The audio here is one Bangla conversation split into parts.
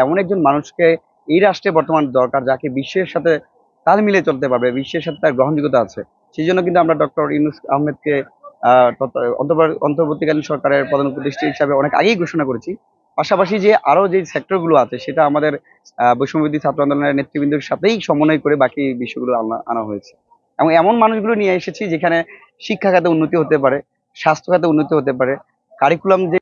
এমন একজন মানুষকে এই রাষ্ট্রে বর্তমান দরকার, যাকে বিশ্বের সাথে তাল মিলিয়ে চলতে পারবে, বিশ্বের সাথে তার গ্রহণযোগ্যতা আছে। সেই জন্য কিন্তু আমরা ডক্টর ইউনূস আহমেদকে অন্তর্বর্তীকালীন সরকারের প্রধান উপদেষ্টা হিসাবে অনেক আগেই ঘোষণা করেছি। পাশাপাশি যে আরো যে সেক্টর গুলো আছে, সেটা আমাদের বৈষম্যবিরোধী ছাত্র আন্দোলনের নেতৃবৃন্দের সাথেই সমন্বয় করে বাকি বিষয়গুলো আনা আনা হয়েছে। এবং এমন মানুষগুলো নিয়ে এসেছি যেখানে শিক্ষা খাতে উন্নতি হতে পারে, স্বাস্থ্য খাতে উন্নতি হতে পারে, কারিকুলাম যে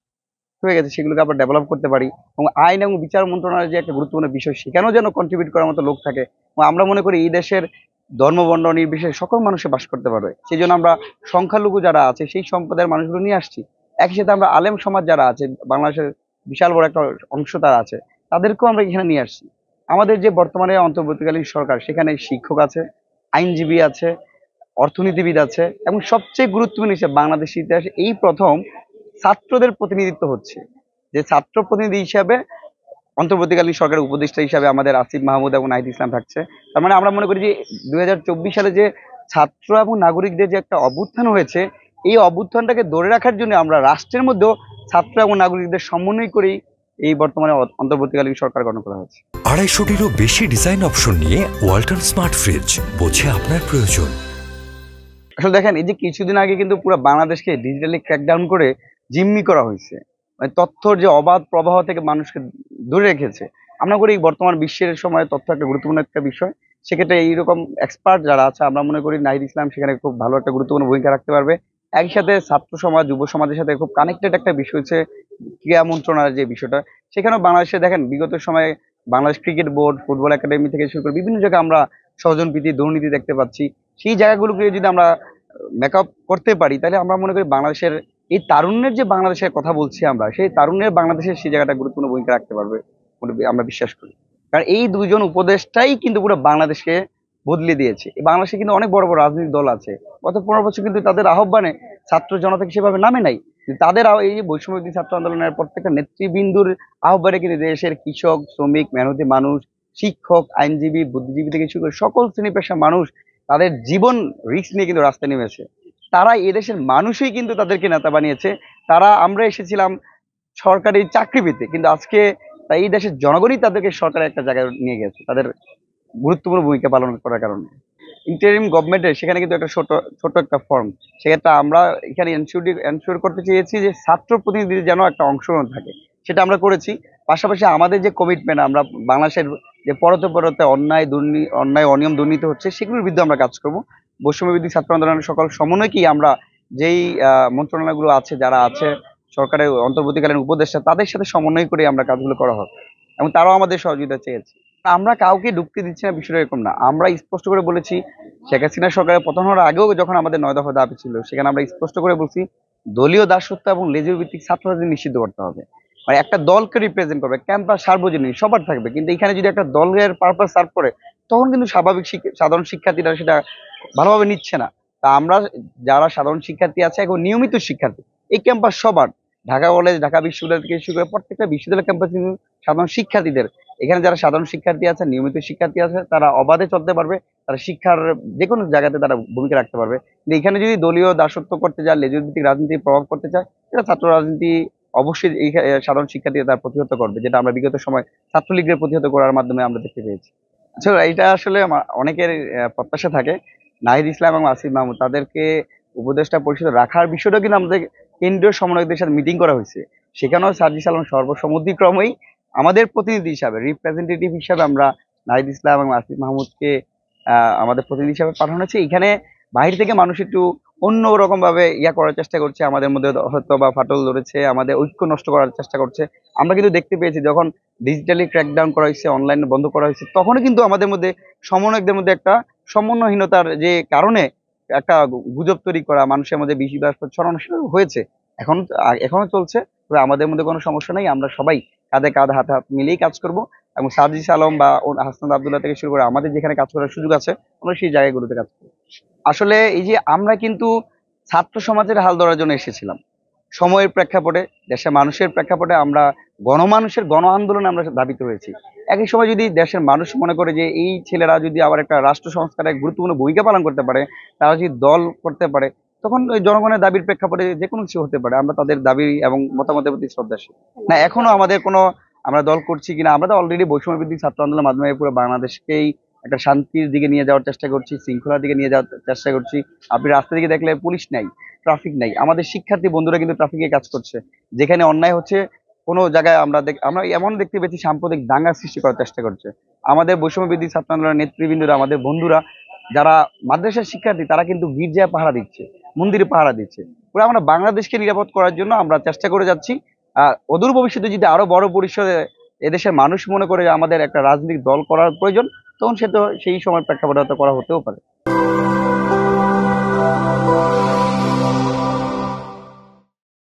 হয়ে গেছে সেগুলোকে আবার ডেভেলপ করতে পারি, এবং আইন এবং বিচার মন্ত্রণালয়ের যে একটা গুরুত্বপূর্ণ বিষয়, সেখানেও যেন কন্ট্রিবিউট করার মতো লোক থাকে। এবং আমরা মনে করি এই দেশের ধর্ম বর্ণ নির্বিশেষে সকল মানুষে বাস করতে পারবে। সেই জন্য আমরা সংখ্যালঘু যারা আছে সেই সম্প্রদায়ের মানুষগুলো নিয়ে আসছি। একই সাথে আমরা আলেম সমাজ যারা আছে, বাংলাদেশের বিশাল বড় একটা অংশ তারা আছে, তাদেরকেও আমরা এখানে নিয়ে আসছি। আমাদের যে বর্তমানে অন্তর্বর্তীকালীন সরকার, সেখানে শিক্ষক আছে, আইনজীবী আছে, অর্থনীতিবিদ আছে, এবং সবচেয়ে গুরুত্বপূর্ণ হিসেবে বাংলাদেশের ইতিহাসে এই প্রথম ছাত্রদের প্রতিনিধিত্ব হচ্ছে। যে ছাত্র প্রতিনিধি হিসাবে অন্তর্বর্তীকালীন সরকারের উপদেষ্টা হিসাবে আমাদের আসিফ মাহমুদ এবং নাহিদ ইসলাম থাকছে। তার মানে আমরা মনে করি যে 2024 সালে যে ছাত্র এবং নাগরিকদের যে একটা অভ্যুত্থান হয়েছে, এই অভ্যুত্থানটাকে ধরে রাখার জন্য আমরা রাষ্ট্রের মধ্যেও ছাত্র এবং নাগরিকদের সমন্বয় করেই এই বর্তমানে অন্তর্বর্তীকালীন সরকার গঠন করা হয়েছে। 250-টিরও বেশি ডিজাইন অপশন নিয়ে ওয়ালটন স্মার্ট ফ্রিজ, বোঝে আপনার প্রয়োজন। আসলে দেখেন, এই যে কিছুদিন আগে কিন্তু পুরো বাংলাদেশকে ডিজিটালি ক্র্যাকডাউন করে জিম্মি করা হয়েছে, মানে তথ্যর যে অবাধ প্রবাহ থেকে মানুষকে দূরে রেখেছে। আমরা করি বর্তমান বিশ্বের সময় তথ্য একটা গুরুত্বপূর্ণ একটা বিষয়। সেক্ষেত্রে এইরকম এক্সপার্ট যারা আছে, আমরা মনে করি নাহিদ ইসলাম সেখানে খুব ভালো একটা গুরুত্বপূর্ণ ভূমিকা রাখতে পারবে। একই সাথে ছাত্র সমাজ, যুব সমাজের সাথে খুব কানেক্টেড একটা বিষয় হচ্ছে ক্রীড়া মন্ত্রণালয়ের যে বিষয়টা। সেখানেও বাংলাদেশে দেখেন বিগত সময়ে Bangladesh cricket board, football academy থেকে শুরু করে বিভিন্ন জায়গায় আমরা স্বজনপ্রীতি, দুর্নীতি দেখতে পাচ্ছি। সেই জায়গাগুলোকে যদি আমরা মেকআপ করতে পারি, তাহলে আমরা মনে করি বাংলাদেশের এই তারুণ্যের যে বাংলাদেশের কথা বলছি আমরা, সেই তারুণ্যের বাংলাদেশের সেই জায়গাটা গুরুত্বপূর্ণ ভূমিকা রাখতে পারবে বলে আমরা বিশ্বাস করি। কারণ এই দুইজন উপদেষ্টাই কিন্তু পুরো বাংলাদেশকে বদলে দিয়েছে। এই বাংলাদেশে কিন্তু অনেক বড় বড় রাজনৈতিক দল আছে, গত 15 বছর কিন্তু তাদের আহ্বানে ছাত্র জনতা সেভাবে নামে নাই। কিন্তু তাদের এই যে বৈষম্যবিরোধী ছাত্র আন্দোলনের প্রত্যেকটা নেতৃবৃন্দুর আহ্বানে কিন্তু দেশের কৃষক, শ্রমিক, মেহনতি মানুষ, শিক্ষক, আইনজীবী, বুদ্ধিজীবী থেকে শুরু করে সকল শ্রেণী পেশার মানুষ তাদের জীবন রিস্ক নিয়ে কিন্তু রাস্তায় নেমেছে। তারা এদেশের মানুষই কিন্তু তাদেরকে নেতা বানিয়েছে। আমরা এসেছিলাম সরকারি চাকরি পেতে, কিন্তু আজকে তাই এই দেশের জনগণই তাদেরকে সরকারের একটা জায়গায় নিয়ে গেছে তাদের গুরুত্বপূর্ণ ভূমিকা পালন করার কারণে। ইন্টারিম গভর্নমেন্টের সেখানে কিন্তু একটা ছোট ছোট একটা ফর্ম, সেক্ষেত্রে আমরা এখানে এনশিওর করতে চেয়েছি যে ছাত্র প্রতিনিধিদের যেন একটা অংশগ্রহণ থাকে, সেটা আমরা করেছি। পাশাপাশি আমাদের যে কমিটমেন্ট, আমরা বাংলাদেশের যে পরতে পরতে অন্যায় অনিয়ম দুর্নীতি হচ্ছে, সেগুলোর বিরুদ্ধে আমরা কাজ করব। বৈষম্যবিরোধী ছাত্র আন্দোলনের সকল সমন্বয়কেই আমরা যেই মন্ত্রণালয়গুলো আছে, যারা আছে সরকারের অন্তর্বর্তীকালীন উপদেষ্টা, তাদের সাথে সমন্বয় করে আমরা কাজগুলো করা হবে, এবং তারাও আমাদের সহযোগিতা চেয়েছে। আমরা কাউকে ঢুকতে দিচ্ছি না, বিষয়টা এরকম না। আমরা স্পষ্ট করে বলেছি, শেখ হাসিনা সরকারের পতন হওয়ার আগেও যখন আমাদের 9 দফা দাবি ছিল, সেখানে আমরা স্পষ্ট করে বলছি দলীয় দাসত্ব এবং লেজুর ভিত্তিক ছাত্র রাজনীতি নিষিদ্ধ করতে হবে। মানে একটা দলকে রিপ্রেজেন্ট করবে, ক্যাম্পাস সার্বজনীন সবার থাকবে, কিন্তু এখানে যদি একটা দলের পারপাস সার্ভ করে, তখন কিন্তু স্বাভাবিক সাধারণ শিক্ষার্থীরা সেটা ভালোভাবে নিচ্ছে না। তা আমরা যারা সাধারণ শিক্ষার্থী আছে এবং নিয়মিত শিক্ষার্থী, এই ক্যাম্পাস সবার, ঢাকা কলেজ, ঢাকা বিশ্ববিদ্যালয় থেকে শুরু করে প্রত্যেকটা বিশ্ববিদ্যালয় ক্যাম্পাস কিন্তু সাধারণ শিক্ষার্থীদের। এখানে যারা সাধারণ শিক্ষার্থী আছে, নিয়মিত শিক্ষার্থী আছে, তারা অবাধে চলতে পারবে, তারা শিক্ষার যে কোনো জায়গাতে তারা ভূমিকা রাখতে পারবে। কিন্তু এখানে যদি দলীয় দাসত্ব করতে যায়, লেজুর ভিত্তিক রাজনীতি প্রভাব করতে চায়, সেটা ছাত্র রাজনীতি অবশ্যই এই সাধারণ শিক্ষার্থীরা তার প্রতিহত করবে, যেটা আমরা বিগত সময় ছাত্রলীগের প্রতিহত করার মাধ্যমে আমরা দেখতে পেয়েছি। আসলে এটা আসলে অনেকের প্রত্যাশা থাকে নাহিদ ইসলাম এবং আসিফ মাহমুদ তাদেরকে উপদেষ্টা পরিষদে রাখার বিষয়টা, কিন্তু আমাদের কেন্দ্রীয় সমন্বয়কদের সাথে মিটিং করা হয়েছে। সেখানেও সার্জিস আলম সর্বসম্মতিক্রমেই আমাদের প্রতিনিধি হিসাবে, রিপ্রেজেন্টেটিভ হিসাবে আমরা নাহিদ ইসলাম এবং আসিফ মাহমুদকে আমাদের প্রতিনিধি হিসাবে পাঠানো হয়েছে। এখানে বাহির থেকে মানুষ একটু অন্য রকম ভাবে করার চেষ্টা করছে, আমাদের মধ্যে হয়তো বা ফাটল ধরেছে, আমাদের ঐক্য নষ্ট করার চেষ্টা করছে। আমরা কিন্তু দেখতে পেয়েছি যখন ডিজিটালি ক্র্যাকডাউন করা হয়েছে, অনলাইন বন্ধ করা হয়েছে, তখনও কিন্তু আমাদের মধ্যে সমন্বয়কদের মধ্যে একটা সমন্বয়হীনতার যে কারণে একটা গুজব তৈরি করা, মানুষের মধ্যে বিশ্বাস ছড়ানো সেটা হয়েছে। এখনো চলছে। তবে আমাদের মধ্যে কোনো সমস্যা নেই, আমরা সবাই কাঁধে কাঁধ, হাতে হাত মিলিয়েই কাজ করব। এবং সার্জিস আলম বা হাসনাত আব্দুল্লাহ থেকে শুরু করে আমাদের যেখানে কাজ করার সুযোগ আছে, আমরা সেই জায়গাগুলোতে কাজ করব। আসলে এই যে আমরা কিন্তু ছাত্র সমাজের হাল ধরার জন্য এসেছিলাম, সময়ের প্রেক্ষাপটে, দেশের মানুষের প্রেক্ষাপটে আমরা গণমানুষের গণ আন্দোলনে আমরা ধাবিত হয়েছি। একই সময় যদি দেশের মানুষ মনে করে যে এই ছেলেরা যদি আবার একটা রাষ্ট্র সংস্কারে গুরুত্বপূর্ণ ভূমিকা পালন করতে পারে, তারা যদি দল করতে পারে, তখন ওই জনগণের দাবির প্রেক্ষাপটে যে কোনো কিছু হতে পারে। আমরা তাদের দাবি এবং মতামতের প্রতি শ্রদ্ধাশীল। না, এখনো আমাদের কোনো আমরা দল করছি কিনা, আমরা তো অলরেডি বৈষম্য ভিত্তিক ছাত্র আন্দোলনের মাধ্যমে পুরো বাংলাদেশকেই একটা শান্তির দিকে নিয়ে যাওয়ার চেষ্টা করছি, শৃঙ্খলার দিকে নিয়ে যাওয়ার চেষ্টা করছি। আপনি রাস্তা দিকে দেখলে পুলিশ নাই, ট্রাফিক নাই, আমাদের শিক্ষার্থী বন্ধুরা কিন্তু ট্রাফিকে কাজ করছে। যেখানে অন্যায় হচ্ছে কোনো জায়গায় আমরা এমন দেখতে পেয়েছি সাম্প্রদায়িক দাঙ্গা সৃষ্টি করার চেষ্টা করছে। আমাদের বৈষম্য ভিত্তিক ছাত্র আন্দোলনের নেতৃবৃন্দরা, আমাদের বন্ধুরা যারা মাদ্রাসার শিক্ষার্থী, তারা কিন্তু গির্জায় পাহারা দিচ্ছে, মন্দিরে পাহারা দিচ্ছে। পুরো আমরা বাংলাদেশকে নিরাপদ করার জন্য আমরা চেষ্টা করে যাচ্ছি। অদূর ভবিষ্যতে যদি আরো বড় পরিসরে এদেশের মানুষ মনে করে যে আমাদের একটা রাজনৈতিক দল করার প্রয়োজন, তখন সে তো সেই সময় প্রেক্ষাপটে হয়তো করা হতেও পারে।